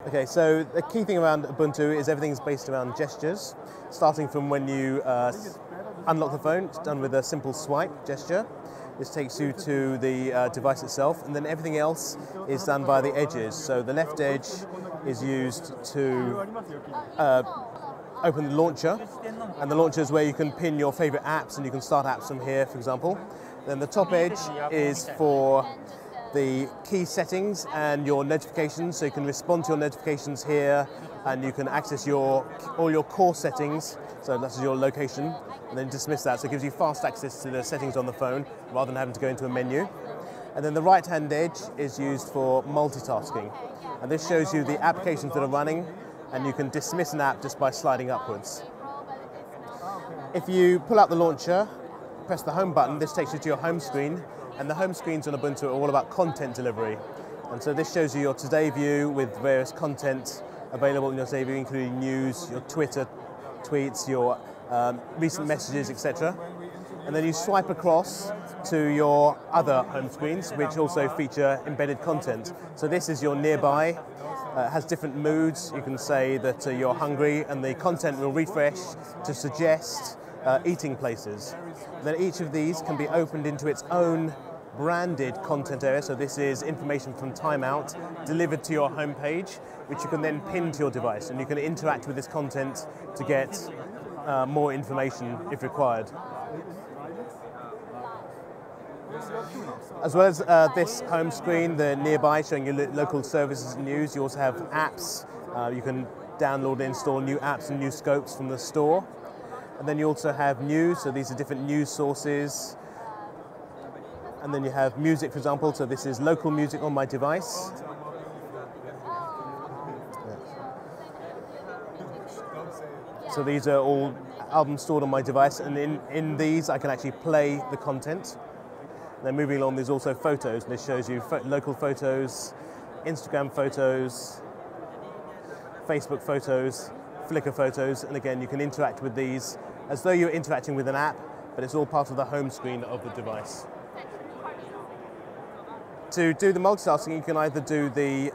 Okay, so the key thing around Ubuntu is everything's based around gestures, starting from when you unlock the phone. It's done with a simple swipe gesture. This takes you to the device itself, and then everything else is done by the edges. So the left edge is used to open the launcher, and the launcher is where you can pin your favorite apps, and you can start apps from here, for example. Then the top edge is for the key settings and your notifications, so you can respond to your notifications here, and you can access all your core settings, so that's your location, and then dismiss that, so it gives you fast access to the settings on the phone rather than having to go into a menu. And then the right-hand edge is used for multitasking, and this shows you the applications that are running, and you can dismiss an app just by sliding upwards. If you pull out the launcher, press the home button, this takes you to your home screen, and the home screens on Ubuntu are all about content delivery. And so this shows you your Today view with various content available in your Today view, including news, your Twitter tweets, your recent messages, etc. And then you swipe across to your other home screens, which also feature embedded content. So this is your nearby. It has different moods. You can say that you're hungry, and the content will refresh to suggest eating places. Then each of these can be opened into its own branded content area. So this is information from Timeout delivered to your home page, which you can then pin to your device, and you can interact with this content to get more information if required. As well as this home screen, the nearby showing you local services and news, you also have apps. You can download and install new apps and new scopes from the store. And then you also have news, so these are different news sources. And then you have music, for example, so this is local music on my device. So these are all albums stored on my device, and in these I can actually play the content. Then moving along, there's also photos, and this shows you local photos, Instagram photos, Facebook photos, Flickr photos, and again you can interact with these as though you're interacting with an app, but it's all part of the home screen of the device. To do the multitasking, you can either do the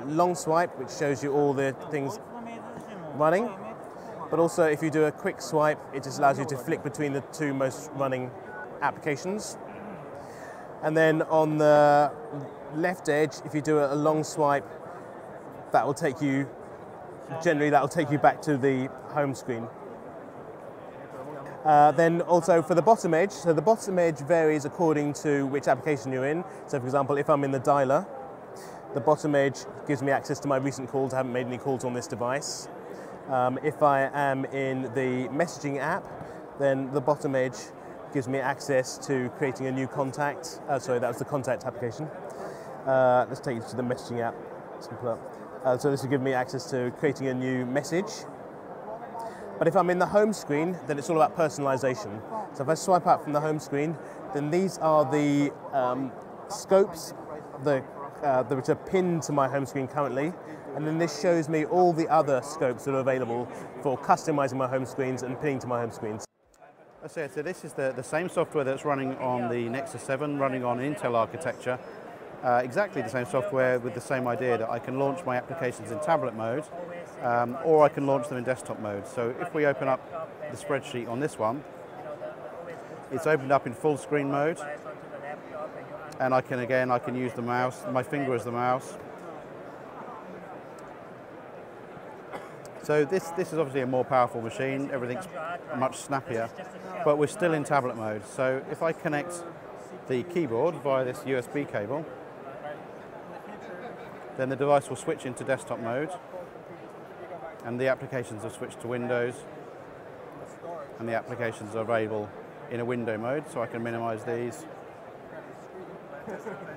long swipe, which shows you all the things running, but also if you do a quick swipe, it just allows you to flick between the two most running applications. And then on the left edge, if you do a long swipe, that will take you, generally that will take you back to the home screen. Then also for the bottom edge, so the bottom edge varies according to which application you're in. So for example, if I'm in the dialer, the bottom edge gives me access to my recent calls. I haven't made any calls on this device. If I am in the messaging app, then the bottom edge gives me access to creating a new contact. Sorry, that was the contact application. Let's take you to the messaging app. So this will give me access to creating a new message. But if I'm in the home screen, then it's all about personalization. So if I swipe out from the home screen, then these are the scopes which are pinned to my home screen currently. And then this shows me all the other scopes that are available for customizing my home screens and pinning to my home screens. So this is the same software that's running on the Nexus 7, running on Intel architecture. Exactly the same software with the same idea that I can launch my applications in tablet mode, or I can launch them in desktop mode. So if we open up the spreadsheet on this one, it's opened up in full screen mode, and I can use the mouse, my finger as the mouse. So this is obviously a more powerful machine, everything's much snappier, but we're still in tablet mode. So if I connect the keyboard via this USB cable, then the device will switch into desktop mode, and the applications have switched to Windows, and the applications are available in a window mode, so I can minimize these,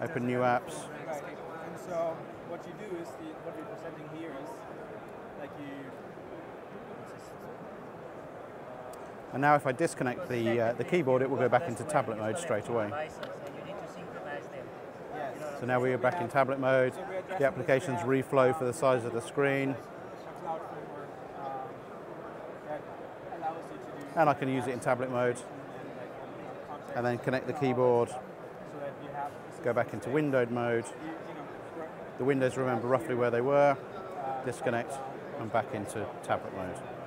open new apps. And so what you do is, what you're presenting here is, like and now if I disconnect the keyboard, it will go back into tablet mode straight away. So now we are back in tablet mode, the applications reflow for the size of the screen, and I can use it in tablet mode, and then connect the keyboard, go back into windowed mode. the windows remember roughly where they were, disconnect, and back into tablet mode.